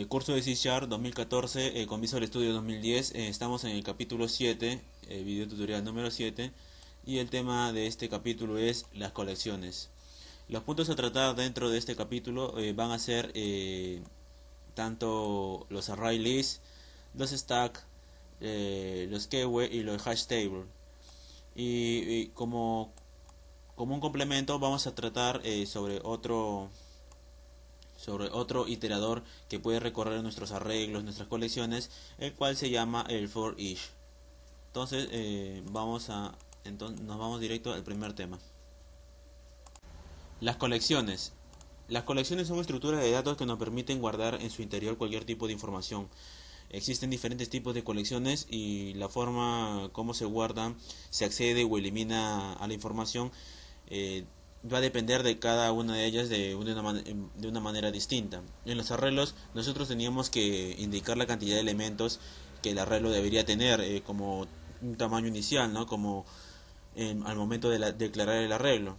Curso de C Sharp 2014 con Visual Studio 2010. Estamos en el capítulo 7, video tutorial número 7, y el tema de este capítulo es las colecciones. Los puntos a tratar dentro de este capítulo van a ser tanto los array lists, los stack, los keyword y los hash table. Y como un complemento vamos a tratar sobre otro iterador que puede recorrer nuestros arreglos, nuestras colecciones, el cual se llama el for each. Entonces, nos vamos directo al primer tema. Las colecciones. Las colecciones son estructuras de datos que nos permiten guardar en su interior cualquier tipo de información. Existen diferentes tipos de colecciones y la forma como se guardan, se accede o elimina a la información va a depender de cada una de ellas de una manera distinta. En los arreglos nosotros teníamos que indicar la cantidad de elementos que el arreglo debería tener como un tamaño inicial, ¿no? Como al momento de declarar el arreglo.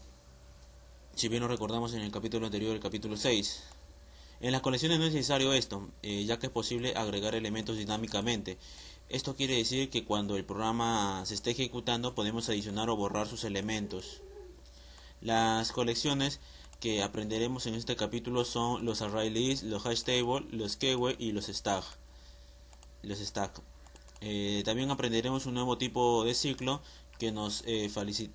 Si bien nos recordamos en el capítulo anterior, el capítulo 6. En las colecciones no es necesario esto, ya que es posible agregar elementos dinámicamente. Esto quiere decir que cuando el programa se esté ejecutando podemos adicionar o borrar sus elementos. Las colecciones que aprenderemos en este capítulo son los array lists, los hash table, los keyword y los stack. También aprenderemos un nuevo tipo de ciclo que nos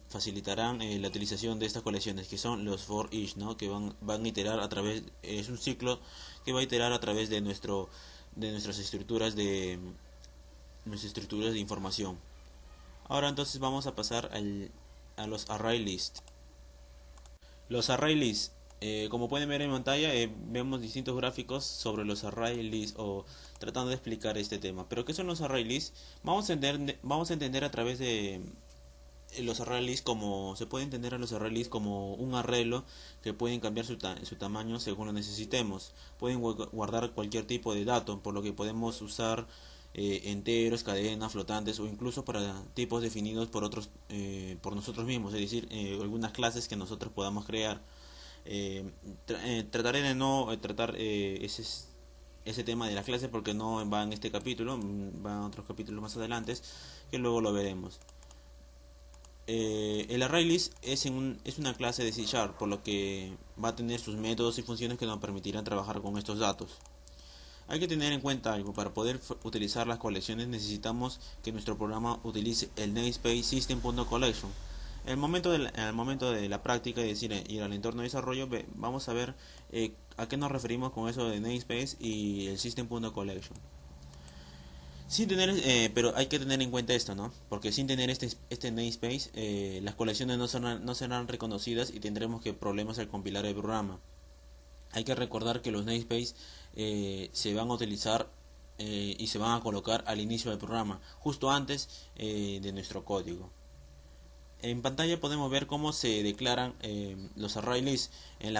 facilitarán la utilización de estas colecciones, que son los for each, ¿no? Que van a iterar a través, es un ciclo que va a iterar a través de nuestras estructuras de información. Ahora entonces vamos a pasar a los array lists. Los array lists, como pueden ver en pantalla, vemos distintos gráficos sobre los array lists o tratando de explicar este tema. Pero ¿qué son los array lists? Vamos a entender a través de los array lists como se puede entender a los array lists como un arreglo que pueden cambiar su tamaño según lo necesitemos. Pueden guardar cualquier tipo de dato, por lo que podemos usar enteros, cadenas, flotantes o incluso para tipos definidos por nosotros mismos, es decir, algunas clases que nosotros podamos crear. Trataré de no tratar ese tema de las clases porque no va en este capítulo, va en otros capítulos más adelante que luego lo veremos. El ArrayList es una clase de C Sharp, por lo que va a tener sus métodos y funciones que nos permitirán trabajar con estos datos. Hay que tener en cuenta algo: para poder utilizar las colecciones necesitamos que nuestro programa utilice el namespace system.collection. Al momento de la práctica, es decir, ir al entorno de desarrollo, vamos a ver a qué nos referimos con eso de namespace y el system.collection. Pero hay que tener en cuenta esto, ¿no? Porque sin tener este namespace, las colecciones no serán reconocidas y tendremos problemas al compilar el programa. Hay que recordar que los namespace se van a utilizar y se van a colocar al inicio del programa, justo antes de nuestro código. En pantalla podemos ver cómo se declaran los array lists en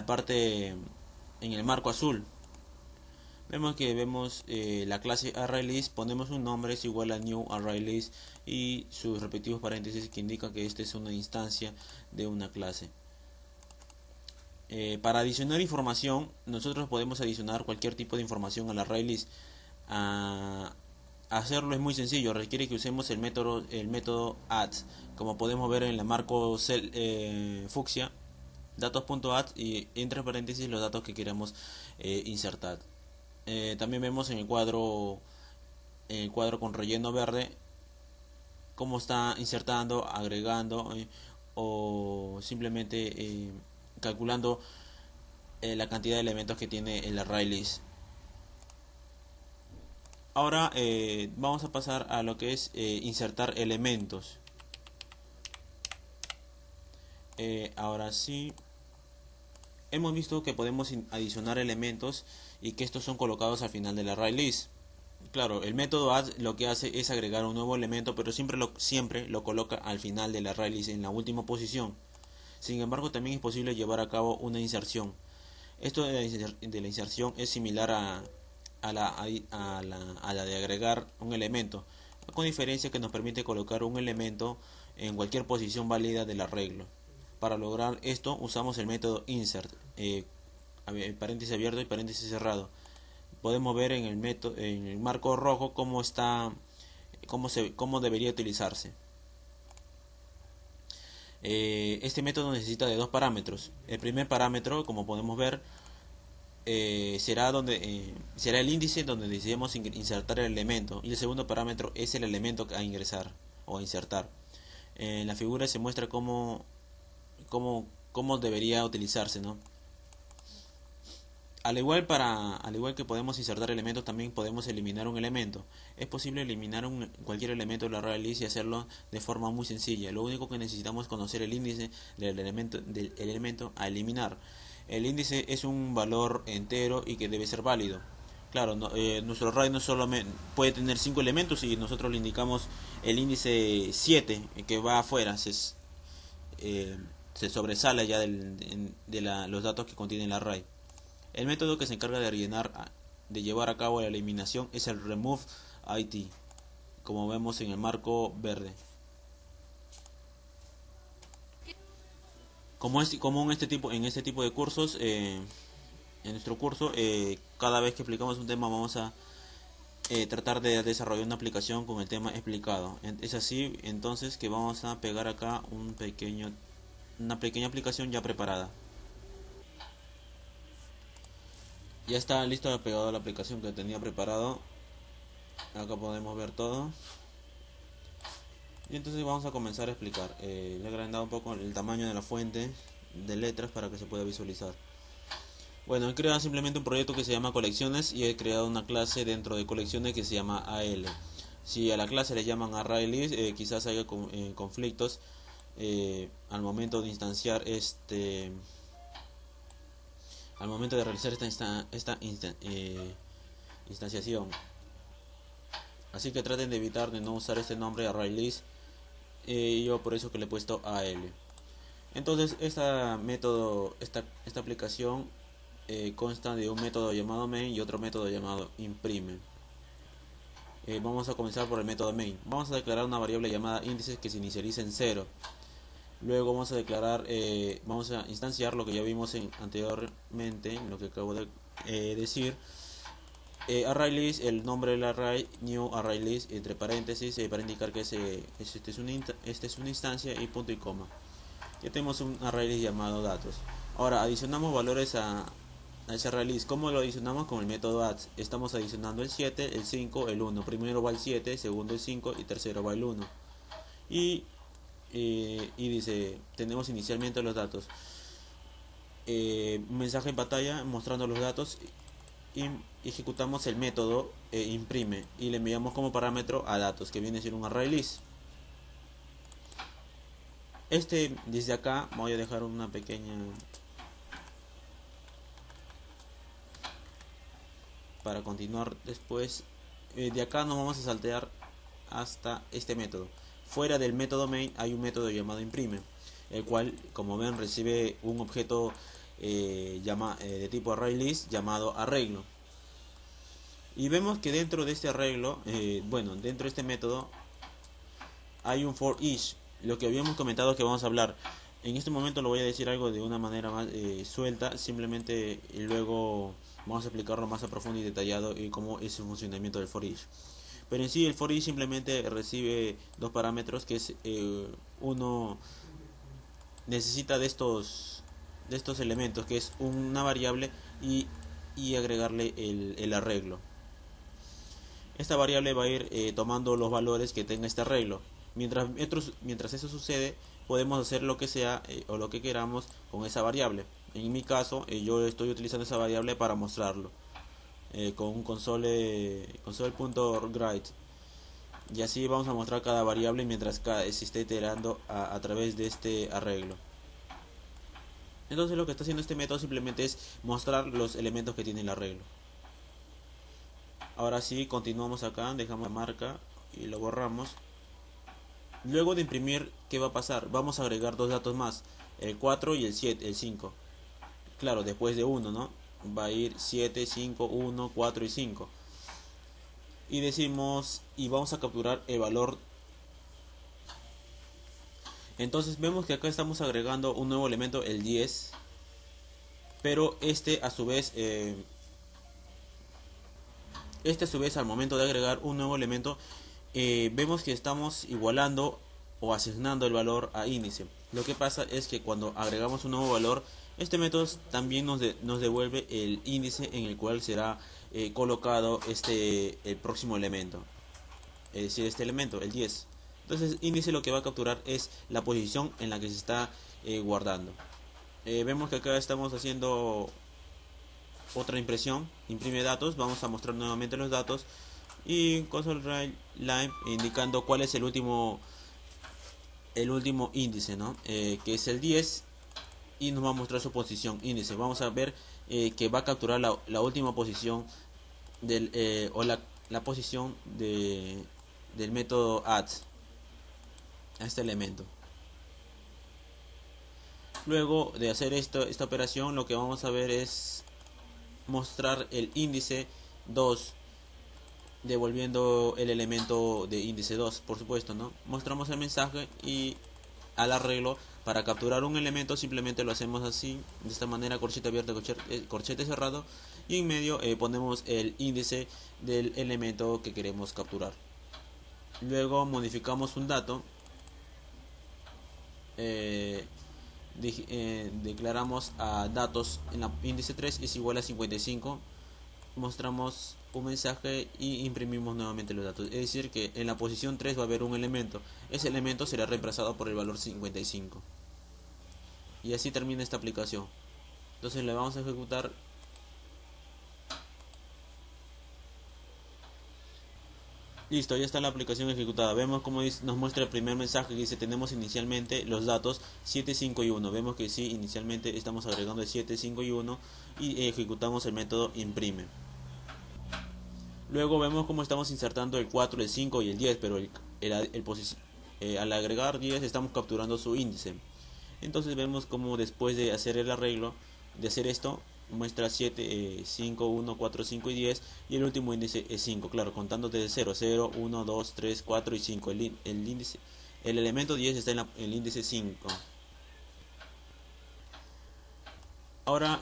el marco azul. Vemos la clase ArrayList, ponemos un nombre, es igual a new ArrayList y sus respectivos paréntesis que indican que esta es una instancia de una clase. Para adicionar información, nosotros podemos adicionar cualquier tipo de información al ArrayList. Hacerlo es muy sencillo, requiere que usemos el método add, como podemos ver en el marco fucsia, datos.add y entre paréntesis los datos que queramos insertar. También vemos en el cuadro con relleno verde cómo está insertando, agregando o simplemente calculando la cantidad de elementos que tiene el array list. Ahora vamos a pasar a lo que es insertar elementos. Ahora sí, hemos visto que podemos adicionar elementos y que estos son colocados al final del array list. Claro, el método add lo que hace es agregar un nuevo elemento, pero siempre lo coloca al final del array list, en la última posición. Sin embargo, también es posible llevar a cabo una inserción. Esto de la inserción es similar a la de agregar un elemento, con diferencia que nos permite colocar un elemento en cualquier posición válida del arreglo. Para lograr esto usamos el método insert, paréntesis abierto y paréntesis cerrado. podemos ver en el en el marco rojo cómo debería utilizarse. Este método necesita de dos parámetros. El primer parámetro, como podemos ver, será el índice donde decidimos insertar el elemento, y el segundo parámetro es el elemento a ingresar o a insertar. En la figura se muestra cómo debería utilizarse, ¿no? Al igual que podemos insertar elementos, también podemos eliminar un elemento. Es posible eliminar cualquier elemento de la array list y hacerlo de forma muy sencilla. Lo único que necesitamos es conocer el índice del elemento a eliminar. El índice es un valor entero y que debe ser válido. Claro, nuestro array no solamente puede tener 5 elementos y nosotros le indicamos el índice 7 que va afuera. Se sobresale ya los datos que contiene el array. El método que se encarga de llevar a cabo la eliminación es el remove it, como vemos en el marco verde. Como es común en este tipo de cursos, en nuestro curso, cada vez que explicamos un tema vamos a tratar de desarrollar una aplicación con el tema explicado. Es así entonces que vamos a pegar acá una pequeña aplicación ya preparada. Ya está listo pegado la aplicación que tenía preparado. Acá podemos ver todo. Y entonces vamos a comenzar a explicar. Le he agrandado un poco el tamaño de la fuente de letras para que se pueda visualizar. Bueno, he creado simplemente un proyecto que se llama colecciones y he creado una clase dentro de colecciones que se llama AL. Si a la clase le llaman ArrayList, quizás haya conflictos al momento de instanciar al momento de realizar esta instanciación. Así que traten de evitar de no usar este nombre ArrayList. Yo por eso que le he puesto AL. Entonces esta aplicación consta de un método llamado main y otro método llamado imprime. Vamos a comenzar por el método main. Vamos a declarar una variable llamada índices que se inicializa en 0. Luego vamos a instanciar lo que ya vimos anteriormente, lo que acabo de decir. ArrayList, el nombre del array, new ArrayList, entre paréntesis, para indicar que esta es una instancia, y punto y coma. Ya tenemos un ArrayList llamado datos. Ahora adicionamos valores a ese ArrayList. ¿Cómo lo adicionamos? Con el método add. Estamos adicionando el 7, el 5, el 1. Primero va el 7, segundo el 5 y tercero va el 1. Y dice, tenemos inicialmente los datos. Un mensaje en pantalla mostrando los datos. Y ejecutamos el método imprime y le enviamos como parámetro a datos, que viene a ser un ArrayList. Desde acá voy a dejar una pequeña para continuar después. De acá nos vamos a saltear hasta este método. Fuera del método main hay un método llamado imprime, el cual, como ven, recibe un objeto de tipo ArrayList llamado arreglo. Y vemos que dentro de este arreglo, dentro de este método hay un for each, lo que habíamos comentado que vamos a hablar. En este momento lo voy a decir algo de una manera más suelta, simplemente, y luego vamos a explicarlo más a profundo y detallado y cómo es el funcionamiento del for each. Pero en sí el for each simplemente recibe dos parámetros, que es uno necesita de estos elementos, que es una variable, y agregarle el arreglo. Esta variable va a ir tomando los valores que tenga este arreglo. Mientras eso sucede, podemos hacer lo que sea o lo que queramos con esa variable. En mi caso, yo estoy utilizando esa variable para mostrarlo con un console.write, y así vamos a mostrar cada variable mientras se esté iterando a través de este arreglo. Entonces lo que está haciendo este método simplemente es mostrar los elementos que tiene el arreglo. Ahora sí, continuamos acá, dejamos la marca y lo borramos. Luego de imprimir, ¿qué va a pasar? Vamos a agregar dos datos más, el 4 y el 5. Claro, después de 1, ¿no? Va a ir 7, 5, 1, 4 y 5. Y decimos, y vamos a capturar el valor. Entonces vemos que acá estamos agregando un nuevo elemento, el 10. Pero a su vez Este a su vez, al momento de agregar un nuevo elemento, vemos que estamos igualando o asignando el valor a índice. Lo que pasa es que cuando agregamos un nuevo valor, este método también nos devuelve el índice en el cual será colocado el próximo elemento, es decir, este elemento, el 10. Entonces índice lo que va a capturar es la posición en la que se está guardando. Vemos que acá estamos haciendo otra impresión, imprime datos. Vamos a mostrar nuevamente los datos y console line indicando cuál es el último índice, ¿no? Que es el 10, y nos va a mostrar su posición índice. Vamos a ver que va a capturar la última posición o la posición del método add a este elemento. Luego de hacer esta operación, lo que vamos a ver es mostrar el índice 2, devolviendo el elemento de índice 2, por supuesto, ¿no? Mostramos el mensaje y al arreglo, para capturar un elemento simplemente lo hacemos así, de esta manera: corchete abierto, corchete cerrado, y en medio ponemos el índice del elemento que queremos capturar. Luego modificamos un dato, declaramos a datos en la índice 3 es igual a 55, mostramos un mensaje y imprimimos nuevamente los datos. Es decir, que en la posición 3 va a haber un elemento, ese elemento será reemplazado por el valor 55, y así termina esta aplicación. Entonces le vamos a ejecutar. Listo, ya está la aplicación ejecutada. Vemos como nos muestra el primer mensaje que dice: tenemos inicialmente los datos 7, 5 y 1. Vemos que sí, inicialmente estamos agregando el 7, 5 y 1 y ejecutamos el método imprime. Luego vemos cómo estamos insertando el 4, el 5 y el 10, pero al agregar 10 estamos capturando su índice. Entonces vemos como después de hacer el arreglo, de hacer esto, muestra 7, 5, 1, 4, 5 y 10, y el último índice es 5, claro, contando desde 0, 0, 1, 2, 3, 4 y 5. El elemento 10 está en el índice 5. Ahora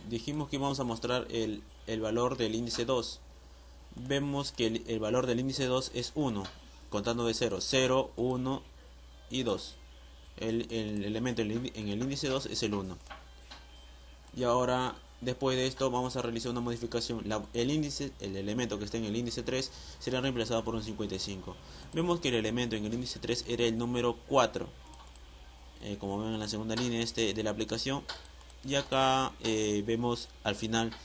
dijimos que íbamos a mostrar el valor del índice 2. Vemos que el valor del índice 2 es 1, contando de 0, 0, 1 y 2. El elemento en el índice 2 es el 1. Y ahora, después de esto, vamos a realizar una modificación. El elemento que está en el índice 3 será reemplazado por un 55. Vemos que el elemento en el índice 3 era el número 4, como ven en la segunda línea de la aplicación. Y acá vemos al final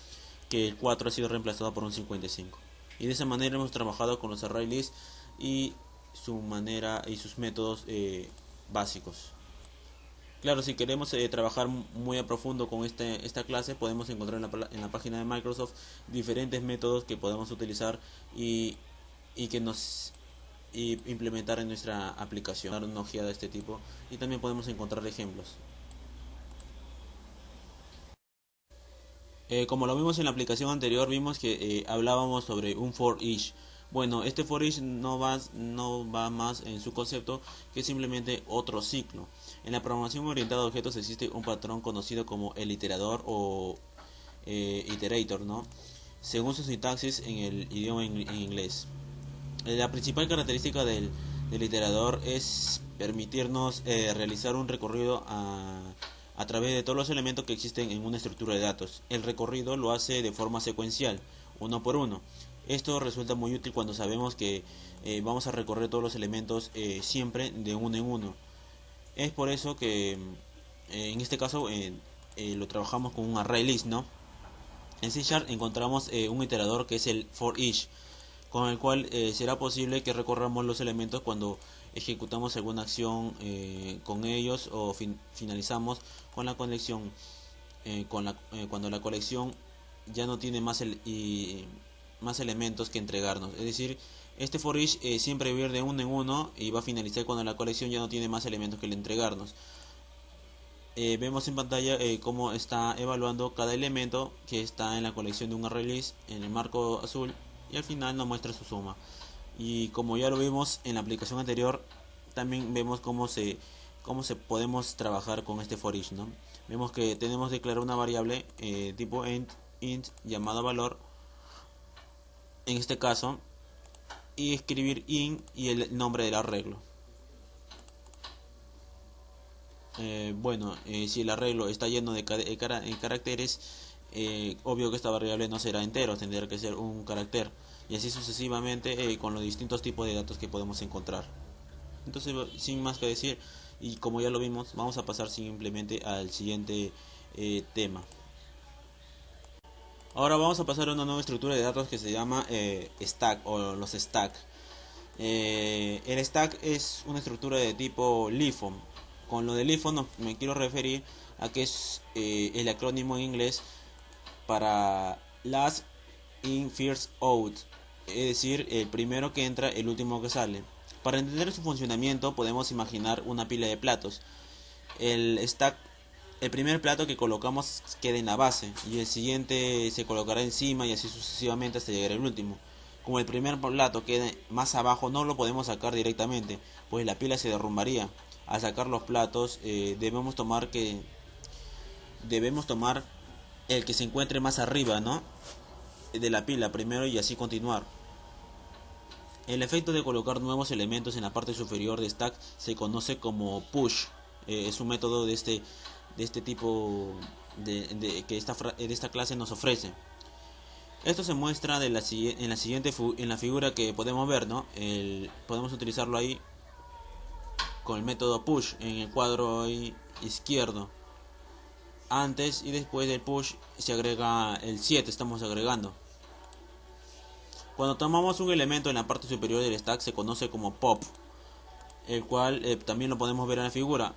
que el 4 ha sido reemplazado por un 55. Y de esa manera hemos trabajado con los array lists y su manera y sus métodos básicos. Claro, si queremos trabajar muy a profundo con esta clase, podemos encontrar en la página de Microsoft diferentes métodos que podemos utilizar y implementar en nuestra aplicación. Dar una ojeada de este tipo, y también podemos encontrar ejemplos. Como lo vimos en la aplicación anterior, vimos que hablábamos sobre un for each. Bueno, este for each no va más en su concepto que simplemente otro ciclo. En la programación orientada a objetos existe un patrón conocido como el iterador o iterator, ¿no? Según su sintaxis en el idioma en inglés. La principal característica del iterador es permitirnos realizar un recorrido a través de todos los elementos que existen en una estructura de datos. El recorrido lo hace de forma secuencial, uno por uno. Esto resulta muy útil cuando sabemos que vamos a recorrer todos los elementos siempre de uno en uno. Es por eso que en este caso lo trabajamos con un array list, ¿no? En C# encontramos un iterador que es el for each, con el cual será posible que recorramos los elementos cuando ejecutamos alguna acción con ellos o finalizamos con la conexión, cuando la colección ya no tiene más elementos que entregarnos. Es decir, este for each siempre va a ir de uno en uno y va a finalizar cuando la colección ya no tiene más elementos que entregarnos. Vemos en pantalla cómo está evaluando cada elemento que está en la colección de un array list en el marco azul, y al final nos muestra su suma. Y como ya lo vimos en la aplicación anterior, también vemos cómo podemos trabajar con este for each, ¿no? Vemos que tenemos que declarar una variable tipo int llamada valor, en este caso, y escribir in y el nombre del arreglo. Si el arreglo está lleno de caracteres, obvio que esta variable no será entero, tendrá que ser un carácter, y así sucesivamente con los distintos tipos de datos que podemos encontrar. Entonces, sin más que decir, y como ya lo vimos, vamos a pasar simplemente al siguiente tema. Ahora vamos a pasar a una nueva estructura de datos que se llama stack o los stack. El stack es una estructura de tipo LIFO. Con lo de LIFO me quiero referir a que es el acrónimo en inglés para Last In First Out, es decir, el primero que entra, el último que sale. Para entender su funcionamiento podemos imaginar una pila de platos. El stack, el primer plato que colocamos queda en la base y el siguiente se colocará encima y así sucesivamente hasta llegar al último. Como el primer plato queda más abajo, no lo podemos sacar directamente, pues la pila se derrumbaría. Al sacar los platos debemos tomar el que se encuentre más arriba, ¿no?, de la pila primero y así continuar. El efecto de colocar nuevos elementos en la parte superior de stack se conoce como push. Es un método de este tipo que esta clase nos ofrece. Esto se muestra en la figura que podemos ver, ¿no? Podemos utilizarlo ahí con el método push en el cuadro izquierdo. Antes y después del push se agrega el 7, estamos agregando. Cuando tomamos un elemento en la parte superior del stack se conoce como pop, el cual también lo podemos ver en la figura.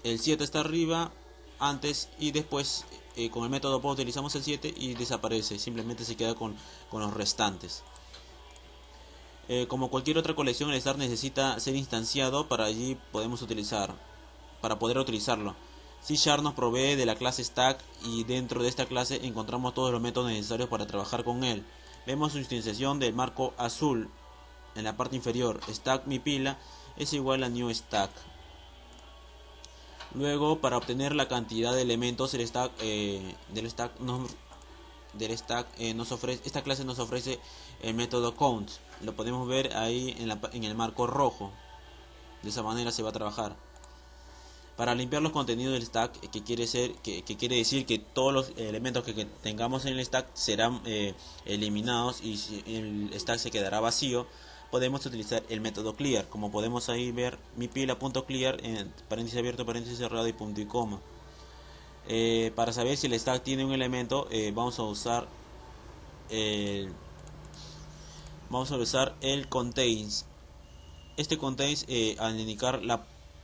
El 7 está arriba antes y después con el método pop utilizamos el 7 y desaparece, simplemente se queda con los restantes. Como cualquier otra colección, el stack necesita ser instanciado para poder utilizarlo. C# nos provee de la clase stack y dentro de esta clase encontramos todos los métodos necesarios para trabajar con él. Vemos su instanciación del marco azul en la parte inferior. Stack mi pila es igual a new stack. Luego, para obtener la cantidad de elementos esta clase nos ofrece el método count. Lo podemos ver ahí en el marco rojo. De esa manera se va a trabajar. Para limpiar los contenidos del stack, que quiere decir que todos los elementos que tengamos en el stack serán eliminados y el stack se quedará vacío, podemos utilizar el método clear. Como podemos ahí ver, mi pila.clear en paréntesis abierto, paréntesis cerrado y punto y coma. Para saber si el stack tiene un elemento, vamos a usar el contains. Este contains, al indicar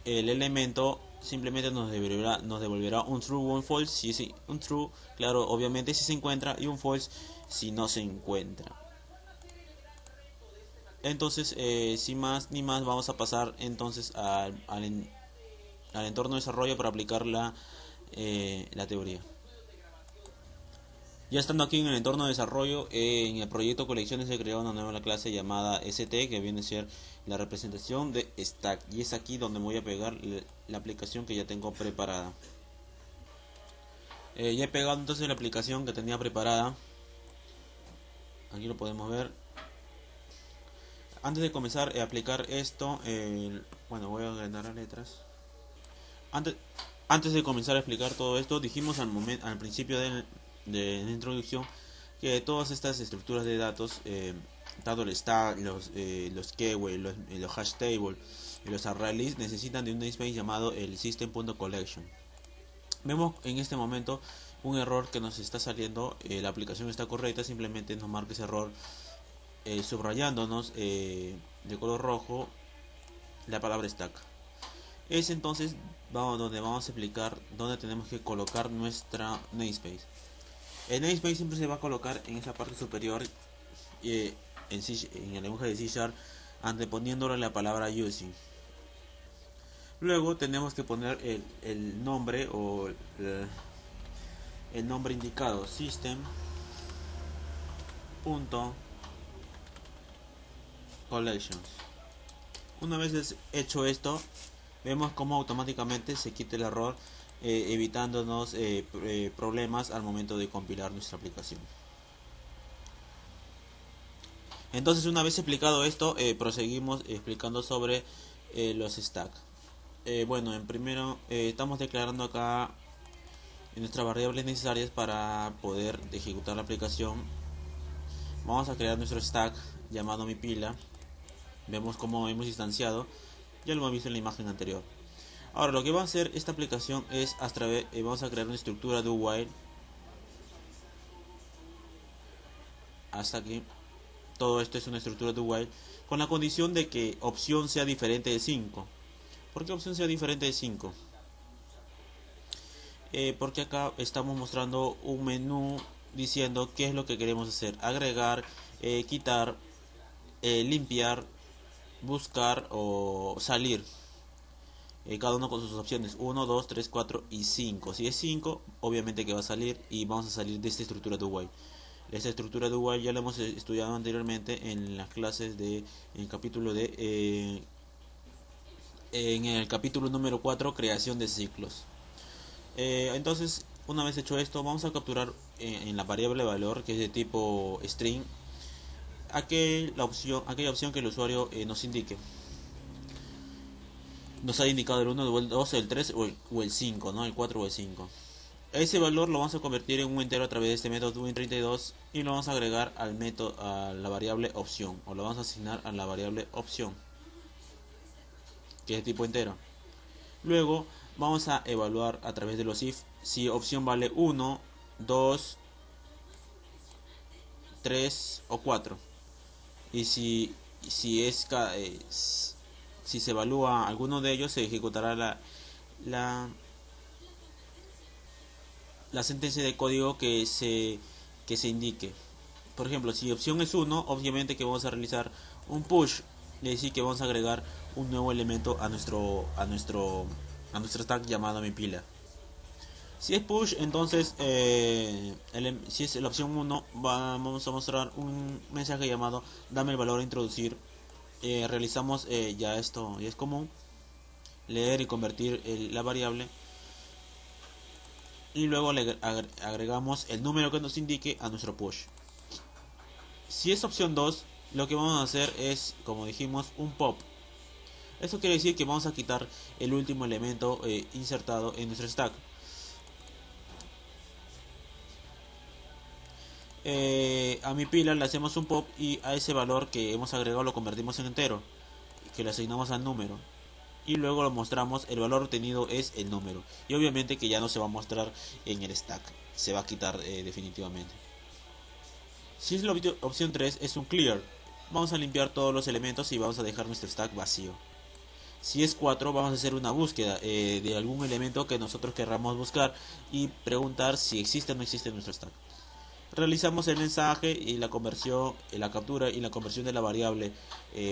el elemento, simplemente nos devolverá un true o un false. Si es un true, claro, obviamente si se encuentra, y un false si no se encuentra. Entonces, sin más ni más, vamos a pasar entonces al entorno de desarrollo para aplicar la teoría. Ya estando aquí en el entorno de desarrollo, en el proyecto colecciones he creado una nueva clase llamada ST, que viene a ser la representación de stack, y es aquí donde voy a pegar la aplicación que ya tengo preparada. Ya he pegado entonces la aplicación que tenía preparada. Aquí lo podemos ver. Antes de comenzar a aplicar esto, voy a agregar las letras. Antes de comenzar a explicar todo esto, dijimos al principio de la introducción que todas estas estructuras de datos, tanto el stack, los keyword, los hash table y los array list, necesitan de un namespace llamado el system.collection. Vemos en este momento un error que nos está saliendo. La aplicación está correcta, simplemente nos marca ese error subrayándonos de color rojo la palabra stack. Es entonces donde vamos a explicar dónde tenemos que colocar nuestra namespace. El namespace siempre se va a colocar en esa parte superior en el lenguaje de C# anteponiéndole la palabra using. Luego tenemos que poner el nombre o el nombre indicado, system.collections. Una vez hecho esto, vemos cómo automáticamente se quita el error, evitándonos problemas al momento de compilar nuestra aplicación. Entonces, una vez explicado esto, proseguimos explicando sobre los stacks. Bueno, en primero estamos declarando acá en nuestras variables necesarias para poder ejecutar la aplicación. Vamos a crear nuestro stack llamado mi pila. Vemos cómo hemos instanciado, ya lo hemos visto en la imagen anterior. Ahora lo que va a hacer esta aplicación es vamos a crear una estructura do while hasta aquí. Todo esto es una estructura do while con la condición de que opción sea diferente de 5. ¿Por qué opción sea diferente de 5? Porque acá estamos mostrando un menú diciendo qué es lo que queremos hacer: agregar, quitar, limpiar, buscar o salir. Cada uno con sus opciones 1, 2, 3, 4 y 5. Si es 5, obviamente que va a salir, y vamos a salir de esta estructura do while. Esta estructura do while ya la hemos estudiado anteriormente en las clases en el capítulo en el capítulo número 4, creación de ciclos. Entonces, una vez hecho esto, vamos a capturar en la variable valor, que es de tipo string, aquella opción que el usuario nos indique. Nos ha indicado el 1, el 2, el 3 o el 5, ¿no? El 4 o el 5. Ese valor lo vamos a convertir en un entero a través de este método win32 y lo vamos a agregar al método, a la variable opción, o lo vamos a asignar a la variable opción, que es de tipo entero. Luego vamos a evaluar a través de los if si opción vale 1, 2, 3 o 4. Y si se evalúa alguno de ellos, se ejecutará la sentencia de código que se indique. Por ejemplo, si opción es 1, obviamente que vamos a realizar un push, es decir, que vamos a agregar un nuevo elemento a nuestro stack llamado mi pila. Si es push, entonces si es la opción 1, vamos a mostrar un mensaje llamado dame el valor a introducir. Realizamos ya esto es común, leer y convertir la variable, y luego le agregamos el número que nos indique a nuestro push. Si es opción 2, lo que vamos a hacer es, como dijimos, un pop. Eso quiere decir que vamos a quitar el último elemento insertado en nuestro stack. A mi pila le hacemos un pop y a ese valor que hemos agregado lo convertimos en entero, que le asignamos al número, y luego lo mostramos. El valor obtenido es el número, y obviamente que ya no se va a mostrar en el stack, se va a quitar definitivamente. Si es la opción 3, es un clear. Vamos a limpiar todos los elementos y vamos a dejar nuestro stack vacío. Si es 4, vamos a hacer una búsqueda de algún elemento que nosotros querramos buscar y preguntar si existe o no existe en nuestro stack. Realizamos el mensaje y la conversión, la captura y la conversión de la variable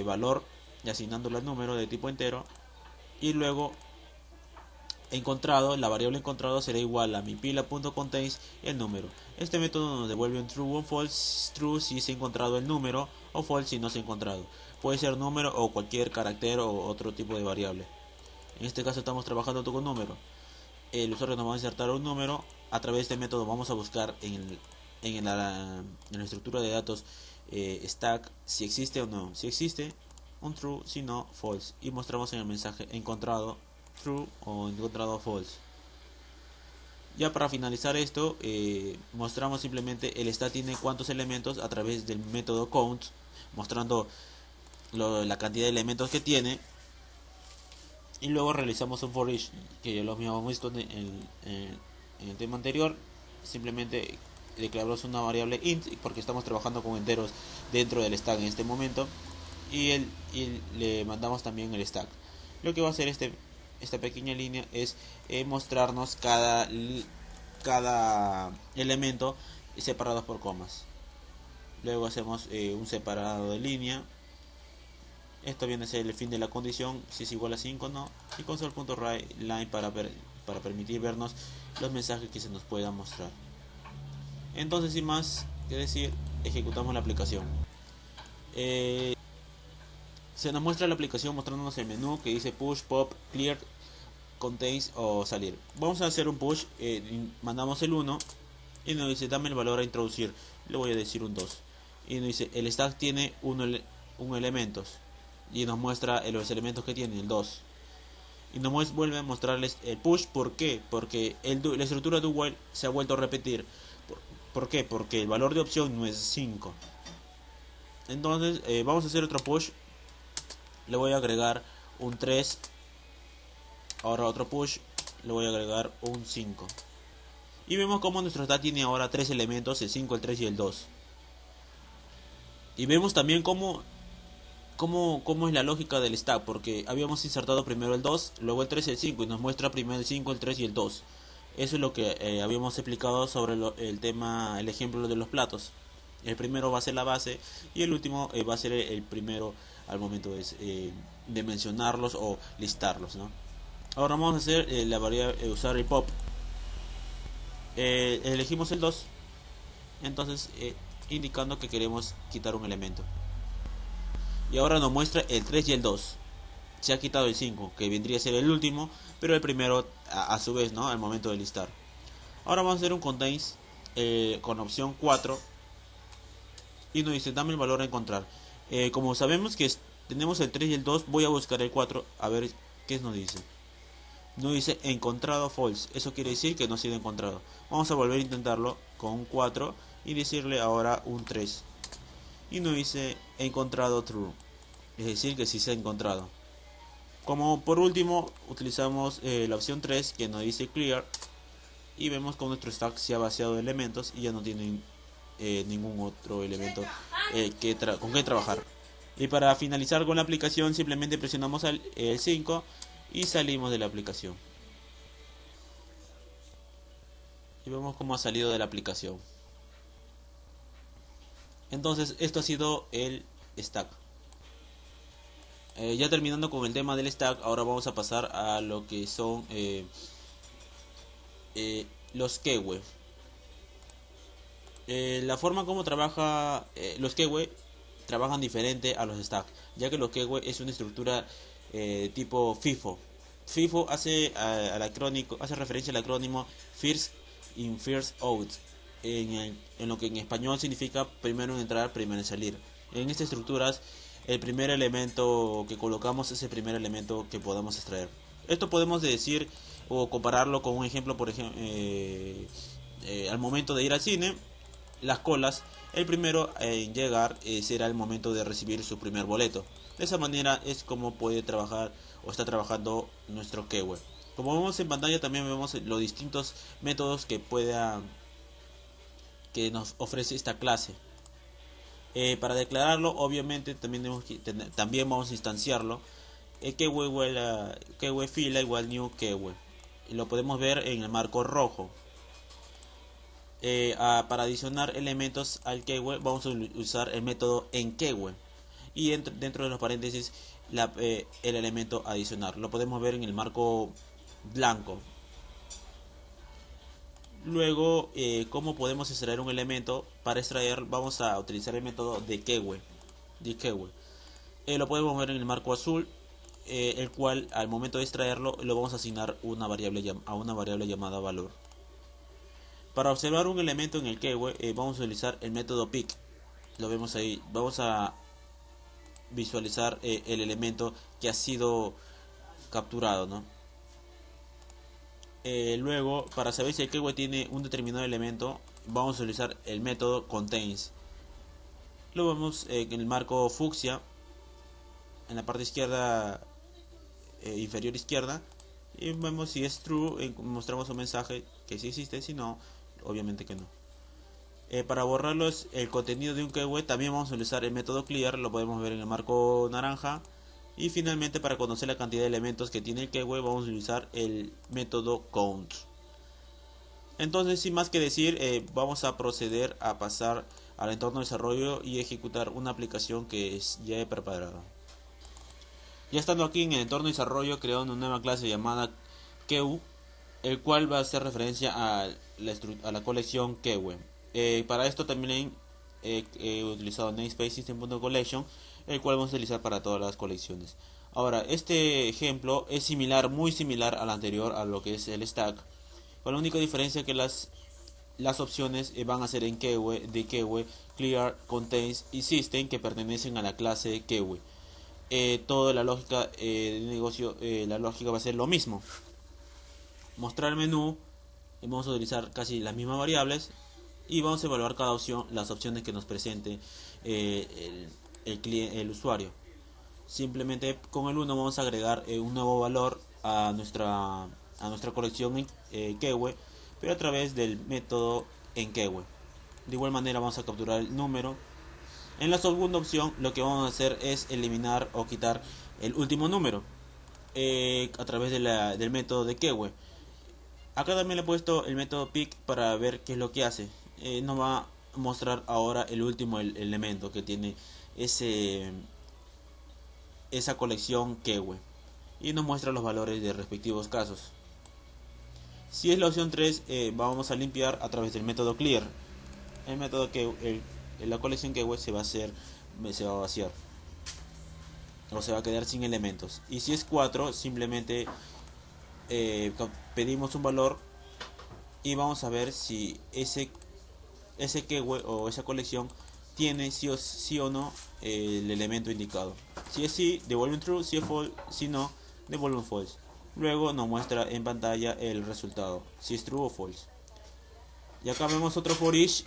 valor, y asignándolo al número de tipo entero, y luego la variable encontrado será igual a mi pila.contains el número. Este método nos devuelve un true o false: true si se ha encontrado el número, o false si no se ha encontrado. Puede ser número o cualquier carácter o otro tipo de variable. En este caso estamos trabajando con número. El usuario nos va a insertar un número. A través de este método vamos a buscar en la estructura de datos stack si existe o no. Si existe, un true; si no, false, y mostramos en el mensaje encontrado true o encontrado false. Ya para finalizar esto, mostramos simplemente el stack tiene cuántos elementos a través del método count, mostrando la cantidad de elementos que tiene, y luego realizamos un for each, que ya lo habíamos visto en el tema anterior. Simplemente declaramos una variable int porque estamos trabajando con enteros dentro del stack en este momento, y le mandamos también el stack. Lo que va a hacer esta pequeña línea es mostrarnos cada elemento separados por comas. Luego hacemos un separado de línea. Esto viene a ser el fin de la condición, si es igual a 5 o no, y console.writeLine para permitir vernos los mensajes que se nos puedan mostrar. Entonces, sin más que decir, ejecutamos la aplicación. Se nos muestra la aplicación mostrándonos el menú que dice push, pop, clear, contains o salir. Vamos a hacer un push, mandamos el 1 y nos dice dame el valor a introducir. Le voy a decir un 2. y nos dice el stack tiene un elementos y nos muestra los elementos que tiene, el 2. Y nos vuelve a mostrarles el push. ¿Por qué? Porque la estructura do while se ha vuelto a repetir. ¿Por qué? Porque el valor de opción no es 5. Entonces vamos a hacer otro push. Le voy a agregar un 3. Ahora otro push. Le voy a agregar un 5. Y vemos como nuestro stack tiene ahora 3 elementos, el 5, el 3 y el 2. Y vemos también cómo es la lógica del stack, porque habíamos insertado primero el 2, luego el 3 y el 5, y nos muestra primero el 5, el 3 y el 2. Eso es lo que habíamos explicado sobre el ejemplo de los platos. El primero va a ser la base y el último va a ser el primero al momento de mencionarlos o listarlos, ¿no? Ahora vamos a hacer la variable, usar el pop. Elegimos el 2, entonces indicando que queremos quitar un elemento. Y ahora nos muestra el 3 y el 2. Se ha quitado el 5, que vendría a ser el último, pero el primero a su vez, ¿no? Al momento de listar. Ahora vamos a hacer un contains con opción 4 y nos dice dame el valor a encontrar. Como sabemos que tenemos el 3 y el 2, voy a buscar el 4 a ver qué nos dice. Nos dice encontrado false, eso quiere decir que no ha sido encontrado. Vamos a volver a intentarlo con un 4 y decirle ahora un 3. Y nos dice encontrado true, es decir que sí se ha encontrado. Como por último utilizamos la opción 3 que nos dice clear y vemos que nuestro stack se ha vaciado de elementos y ya no tiene ningún otro elemento con que trabajar. Y para finalizar con la aplicación simplemente presionamos el 5 y salimos de la aplicación. Y vemos cómo ha salido de la aplicación. Entonces esto ha sido el stack. Ya terminando con el tema del stack, ahora vamos a pasar a lo que son los keyword. La forma como trabaja los keyword trabajan diferente a los stacks, ya que los keyword es una estructura tipo FIFO. FIFO hace referencia al acrónimo First in First Out, en lo que en español significa primero en entrar, primero en salir. En estas estructuras el primer elemento que colocamos es el primer elemento que podamos extraer. Esto podemos decir o compararlo con un ejemplo, por ejemplo, al momento de ir al cine, las colas, el primero en llegar será el momento de recibir su primer boleto. De esa manera es como puede trabajar o está trabajando nuestro keyword. Como vemos en pantalla también vemos los distintos métodos que nos ofrece esta clase. Para declararlo, obviamente también vamos a instanciarlo. Keyword fila igual new keyword. Y lo podemos ver en el marco rojo. Para adicionar elementos al keyword vamos a usar el método en keyword. Y dentro de los paréntesis el elemento adicionar. Lo podemos ver en el marco blanco. Luego, ¿cómo podemos extraer un elemento? Para extraer vamos a utilizar el método de keyword. Lo podemos ver en el marco azul, el cual al momento de extraerlo lo vamos a asignar a una variable llamada valor. Para observar un elemento en el keyword vamos a utilizar el método pick. Lo vemos ahí. Vamos a visualizar el elemento que ha sido capturado, ¿no? Luego, para saber si el keyword tiene un determinado elemento, vamos a utilizar el método contains. Lo vemos en el marco fucsia, en la parte izquierda, inferior izquierda, y vemos si es true, mostramos un mensaje que sí existe, si no, obviamente que no. Para borrarlos el contenido de un keyword también vamos a utilizar el método clear, lo podemos ver en el marco naranja. Y finalmente, para conocer la cantidad de elementos que tiene el keyword vamos a utilizar el método count. Entonces, sin más que decir, vamos a proceder a pasar al entorno de desarrollo y ejecutar una aplicación que ya he preparado. Ya estando aquí en el entorno de desarrollo, creo una nueva clase llamada keyword, el cual va a hacer referencia a la colección keyword. Para esto también he utilizado namespace system.collection, el cual vamos a utilizar para todas las colecciones. Ahora, este ejemplo es muy similar al anterior, a lo que es el stack, con la única diferencia que las las opciones van a ser en keyword, de keyword, clear, contains y system, que pertenecen a la clase keyword. Toda la lógica de negocio, la lógica va a ser lo mismo. Mostrar el menú, vamos a utilizar casi las mismas variables y vamos a evaluar cada opción, las opciones que nos presente el usuario. Simplemente con el 1 vamos a agregar un nuevo valor a nuestra colección en keyword, pero a través del método en keyword. De igual manera vamos a capturar el número. En la segunda opción lo que vamos a hacer es eliminar o quitar el último número a través del método de keyword. Acá también le he puesto el método pick para ver qué es lo que hace. Nos va a mostrar ahora el último elemento que tiene esa colección keyword y nos muestra los valores de respectivos casos. Si es la opción 3, vamos a limpiar a través del método clear. El método que la colección keyword se va a vaciar o se va a quedar sin elementos. Y si es 4, simplemente pedimos un valor y vamos a ver si ese keyword o esa colección tiene sí o no el elemento indicado. Si es sí, devuelve un true; si es false, si no, devuelve un false. Luego nos muestra en pantalla el resultado, si es true o false. Y acá vemos otro for each,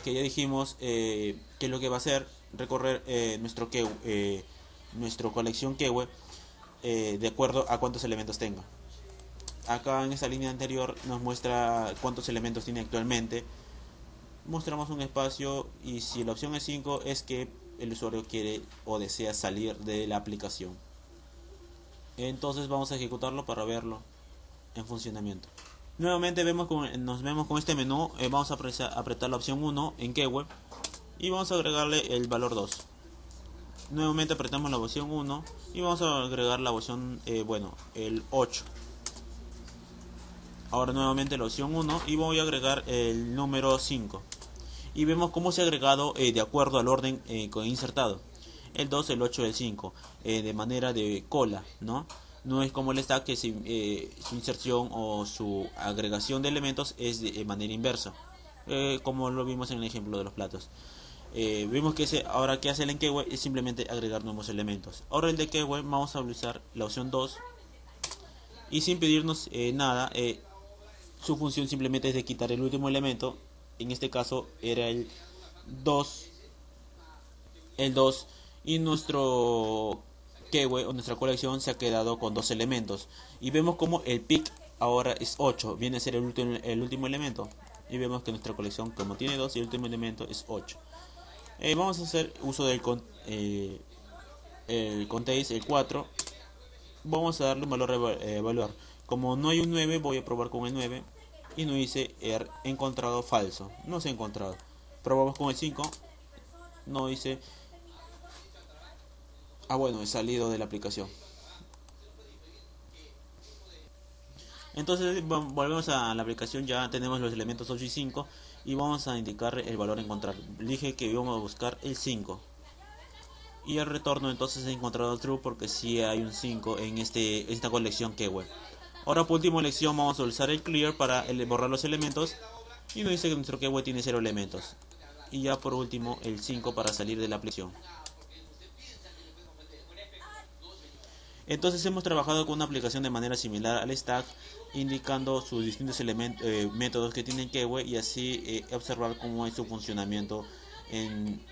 que ya dijimos que es lo que va a hacer: recorrer nuestra colección keyword de acuerdo a cuántos elementos tenga. Acá en esta línea anterior nos muestra cuántos elementos tiene actualmente. Mostramos un espacio y si la opción es 5 es que el usuario quiere o desea salir de la aplicación. Entonces vamos a ejecutarlo para verlo en funcionamiento. Nuevamente nos vemos con este menú. Vamos a apretar la opción 1 en keyword y vamos a agregarle el valor 2. Nuevamente apretamos la opción 1 y vamos a agregar la opción el 8. Ahora nuevamente la opción 1 y voy a agregar el número 5. Y vemos cómo se ha agregado de acuerdo al orden insertado. El 2, el 8, el 5. De manera de cola, ¿no? No es como el stack, que su inserción o su agregación de elementos es de manera inversa. Como lo vimos en el ejemplo de los platos. Vimos que ahora que hace el en keyword es simplemente agregar nuevos elementos. Ahora el de keyword vamos a utilizar la opción 2. Y sin pedirnos nada, su función simplemente es de quitar el último elemento. En este caso era el 2. Y nuestro keyword o nuestra colección se ha quedado con 2 elementos. Y vemos como el pick ahora es 8. Viene a ser el último elemento. Y vemos que nuestra colección, como tiene 2 y el último elemento es 8. Vamos a hacer uso del contains, el 4. Vamos a darle un valor a evaluar. Como no hay un 9, voy a probar con el 9. Y nos dice encontrado falso. No se ha encontrado. Probamos con el 5. No dice. He salido de la aplicación. Entonces volvemos a la aplicación. Ya tenemos los elementos 8 y 5. Y vamos a indicar el valor a encontrar. Dije que íbamos a buscar el 5. Y el retorno entonces he encontrado true, porque sí hay un 5 en esta colección keyword. Ahora por última elección vamos a usar el clear para borrar los elementos. Y nos dice que nuestro keyword tiene 0 elementos. Y ya por último el 5 para salir de la aplicación. Entonces hemos trabajado con una aplicación de manera similar al stack, indicando sus distintos métodos que tiene keyword y así observar cómo es su funcionamiento en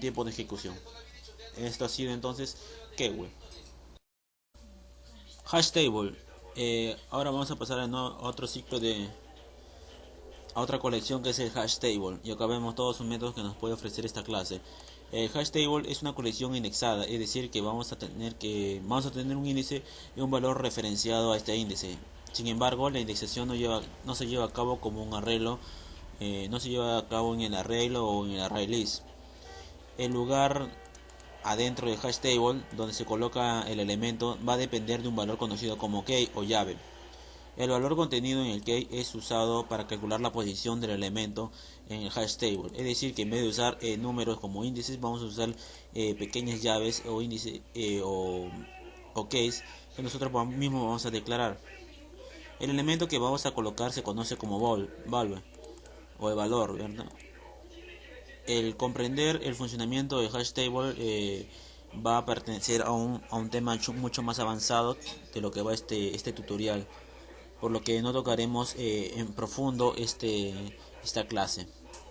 tiempo de ejecución. Esto ha sido entonces keyword. Hash table. Ahora vamos a pasar a otro ciclo a otra colección, que es el hash table, y acá vemos todos los métodos que nos puede ofrecer esta clase. El hash table es una colección indexada, es decir que vamos a tener un índice y un valor referenciado a este índice. Sin embargo, la indexación no se lleva a cabo como un arreglo, no se lleva a cabo en el arreglo o en el array list. El lugar adentro del hash table donde se coloca el elemento va a depender de un valor conocido como key o llave. El valor contenido en el key es usado para calcular la posición del elemento en el hash table. Es decir, que en vez de usar números como índices, vamos a usar pequeñas llaves o índices o keys que nosotros mismos vamos a declarar. El elemento que vamos a colocar se conoce como value. o de valor, ¿verdad? El comprender el funcionamiento de hash table va a pertenecer a un tema mucho más avanzado de lo que va este tutorial, por lo que no tocaremos en profundo esta clase.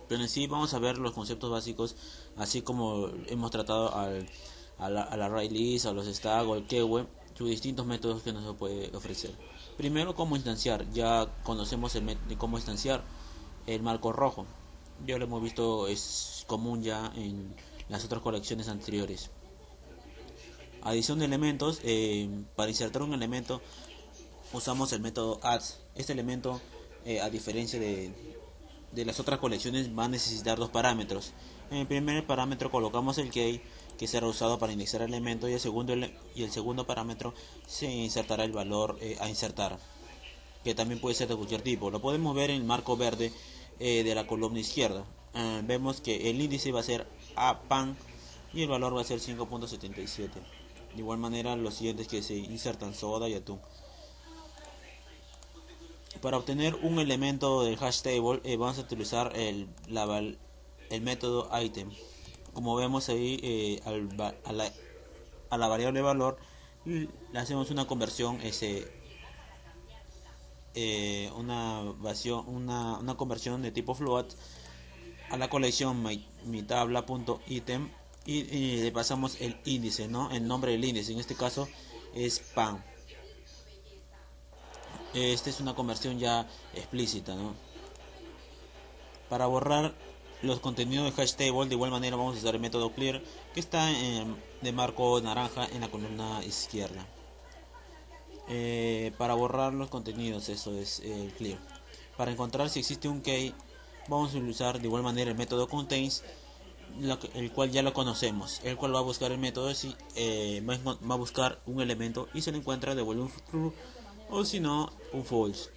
Pero en sí vamos a ver los conceptos básicos, así como hemos tratado a la array list, a los stack o el keyword, sus distintos métodos que nos puede ofrecer. Primero, cómo instanciar. Ya conocemos cómo instanciar el marco rojo. Ya lo hemos visto, es común ya en las otras colecciones anteriores. Adición de elementos. Para insertar un elemento usamos el método adds. Este elemento, a diferencia de las otras colecciones, va a necesitar dos parámetros. En el primer parámetro colocamos el key, que será usado para indexar el elemento, y el segundo parámetro se insertará el valor a insertar, que también puede ser de cualquier tipo. Lo podemos ver en el marco verde de la columna izquierda. Vemos que el índice va a ser a pan y el valor va a ser 5.77. De igual manera los siguientes que se insertan, soda y atún. Para obtener un elemento del hash table vamos a utilizar el método item. Como vemos ahí, a la variable valor le hacemos una conversión, una conversión de tipo float a la colección mi tabla.item y le pasamos el índice, ¿no? El nombre del índice, en este caso es pan. Esta es una conversión ya explícita, ¿no? Para borrar los contenidos de hash table, de igual manera vamos a usar el método clear, que está de marco naranja en la columna izquierda. Para borrar los contenidos, eso es el clear. Para encontrar si existe un key, vamos a usar de igual manera el método contains, el cual ya lo conocemos, el cual va a buscar el método, va a buscar un elemento y si lo encuentra devuelve un true, o si no un false.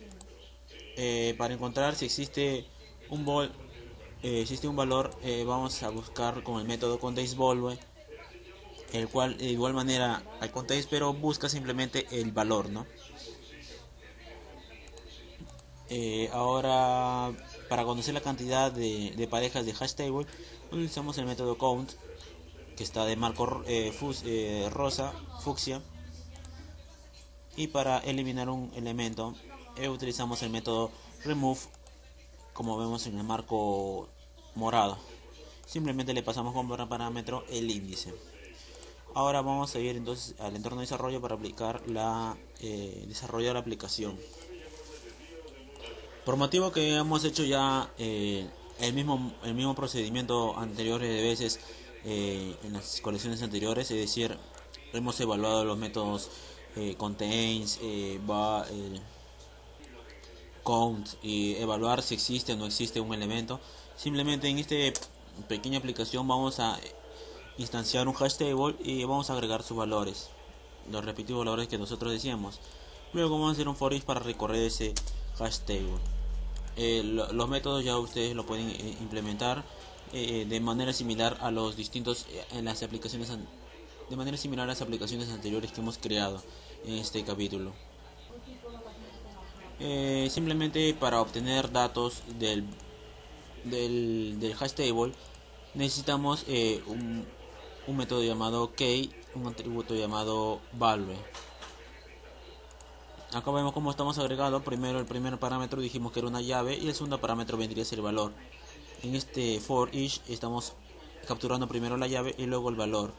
Para encontrar si existe un valor, vamos a buscar con el método contains_value, el cual de igual manera al contains, pero busca simplemente el valor, ¿no? Ahora, para conocer la cantidad de parejas de hash table, utilizamos el método count, que está de marco rosa, fucsia. Y para eliminar un elemento, utilizamos el método remove, como vemos en el marco morado. Simplemente le pasamos como parámetro el índice. Ahora vamos a ir entonces al entorno de desarrollo para aplicar desarrollar la aplicación. Por motivo que hemos hecho ya el mismo procedimiento anteriores de veces en las colecciones anteriores, es decir, hemos evaluado los métodos contains, count y evaluar si existe o no existe un elemento. Simplemente en esta pequeña aplicación vamos a instanciar un hash table y vamos a agregar sus valores, los respectivos valores que nosotros decíamos. Luego vamos a hacer un for each para recorrer ese hash table. Los métodos ya ustedes lo pueden implementar de manera similar a los distintos en las aplicaciones de manera similar a las aplicaciones anteriores que hemos creado en este capítulo. Simplemente para obtener datos del hash table necesitamos un método llamado key, un atributo llamado value. Acá vemos cómo estamos agregando. Primero el primer parámetro dijimos que era una llave y el segundo parámetro vendría a ser el valor. En este for each estamos capturando primero la llave y luego el valor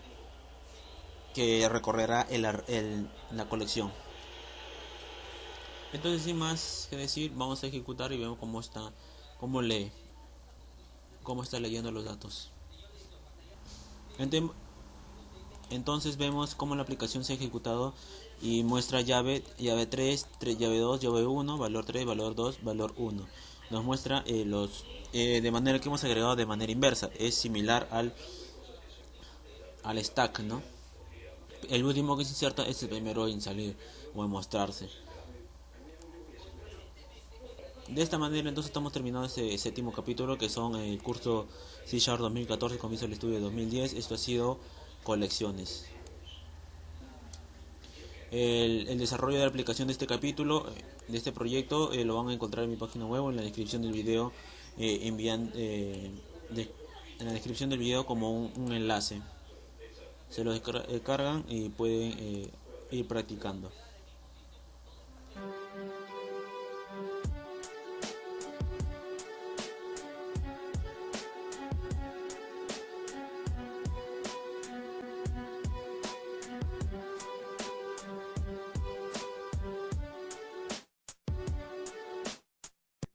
que recorrerá la colección. Entonces, sin más que decir, vamos a ejecutar y vemos cómo está leyendo los datos. Entonces vemos cómo la aplicación se ha ejecutado y muestra llave 3, llave 2, llave 1, valor 3, valor 2, valor 1. Nos muestra de manera que hemos agregado de manera inversa. Es similar al stack, ¿no? El último que se inserta es el primero en salir o en mostrarse. De esta manera entonces estamos terminando este séptimo capítulo, que son el curso C# 2014 con Visual Studio 2010. Esto ha sido colecciones. El desarrollo de la aplicación de este capítulo, de este proyecto, lo van a encontrar en mi página web o en la descripción del video envían en la descripción del video como un enlace. Se lo descargan y pueden ir practicando.